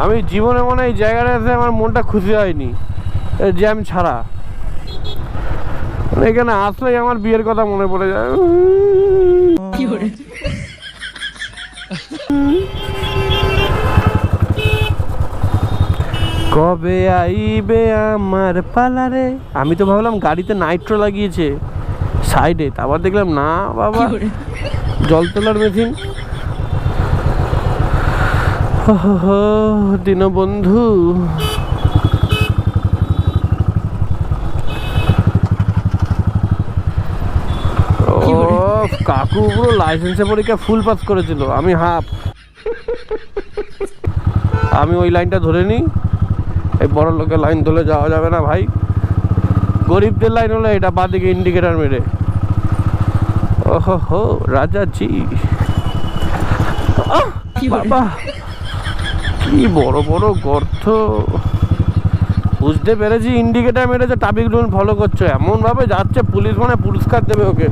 আমি জীবনে মনে হয় এই জায়গাটা এসে আমার মনটা খুশি হয়নি, জ্যাম ছাড়া। এখানে আসলেই আমার বিয়ের কথা মনে পড়ে যায়। কবে আইবে আমার পালারে। আমি তো ভাবলাম গাড়িতে নাইট্রো লাগিয়েছে সাইডে, তারপর দেখলাম না বাবা, জল তোলার মেশিন। দীনবন্ধু, কাকু পুরো লাইসেন্সের পরীক্ষা ফুল পাস করেছিল, আমি হাফ। আমি ওই লাইনটা ধরে নিই, এই বড় লোকের লাইন ধরে যাওয়া যাবে না ভাই, গরিবদের লাইন হলো এটা, বাদিকে ইন্ডিকেটার মেরে। ওহো রাজাজি, বাবা কি বড় বড় গর্ত। বুঝতে পেরেছি ইন্ডিকেটার মেরে যে ট্রাফিক রুল ফলো করছো, এমন ভাবে যাচ্ছে পুলিশ মানে পুরস্কার দেবে ওকে।